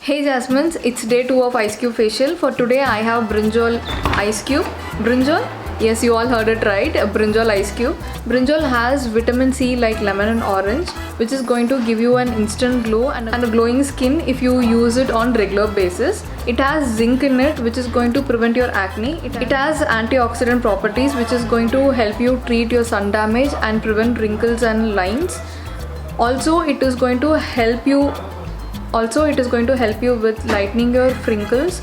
Hey Jasmines, it's day 2 of Ice Cube facial. For today I have brinjal ice cube. Brinjal? Yes, you all heard it right. A brinjal ice cube. Brinjal has vitamin C like lemon and orange, which is going to give you an instant glow and a glowing skin if you use it on regular basis. It has zinc in it, which is going to prevent your acne. It has antioxidant properties, which is going to help you treat your sun damage and prevent wrinkles and lines. Also, it is going to help you with lightening your wrinkles.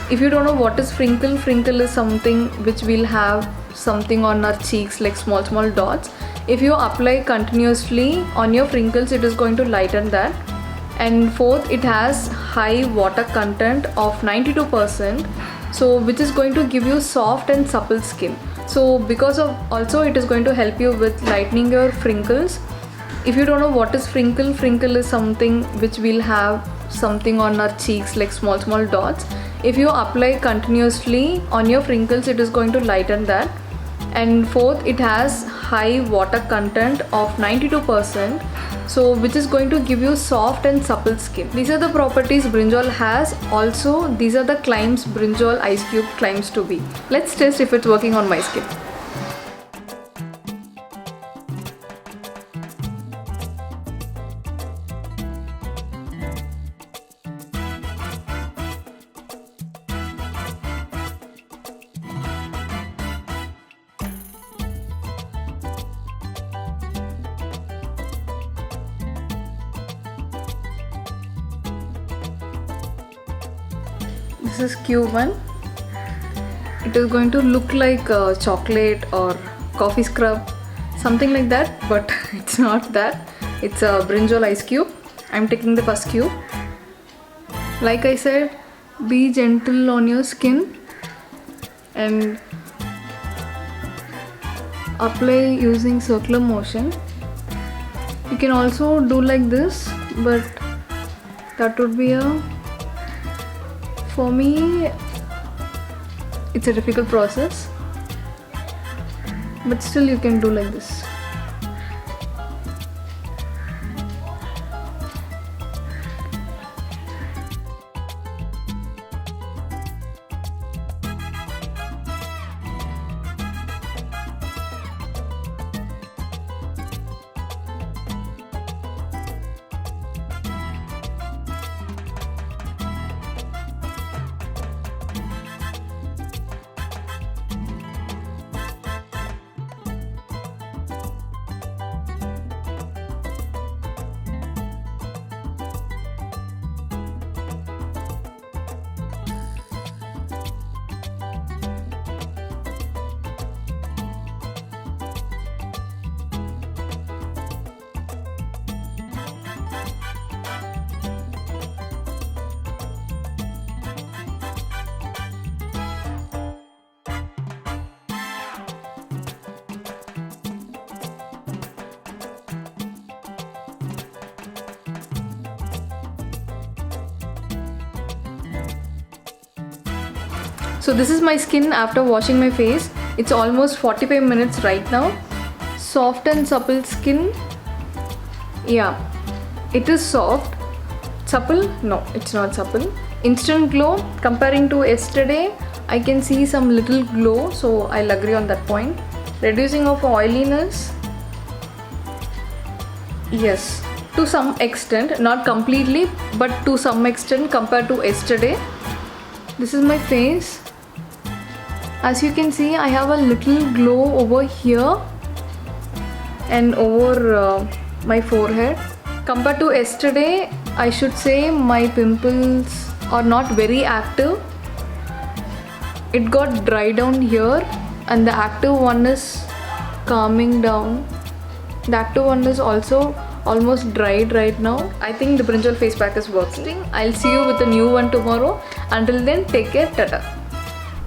If you don't know what is wrinkle is something which will have something on our cheeks like small dots. If you apply continuously on your wrinkles, it is going to lighten that. And fourth, it has high water content of 92%, so which is going to give you soft and supple skin. So because of also it is going to help you with lightening your wrinkles. If you don't know what is wrinkle is something which will have something on our cheeks like small dots. If you apply continuously on your wrinkles, it is going to lighten that. And fourth, it has high water content of 92%, so which is going to give you soft and supple skin. These are the properties brinjal has. Also, these are the claims brinjal ice cube claims to be. Let's test if it's working on my skin. This is cube 1. It is going to look like chocolate or coffee scrub, something like that, but it's not that. It's a brinjal ice cube. I'm taking the first cube. Like I said, be gentle on your skin and apply using circular motion. You can also do like this, but that would be for me, it's a difficult process, but still you can do like this. So this is my skin after washing my face. It's almost 45 minutes right now. Soft and supple skin. Yeah, it is soft. Supple? No, it's not supple. Instant glow. Comparing to yesterday, I can see some little glow, so I'll agree on that point. Reducing of oiliness. Yes, to some extent, not completely, but to some extent compared to yesterday. This is my face. As you can see, I have a little glow over here and over my forehead. Compared to yesterday, I should say my pimples are not very active. It got dry down here and the active one is calming down. The active one is also almost dried right now. I think the brinjal face pack is working. I'll see you with a new one tomorrow. Until then, take care. Tata.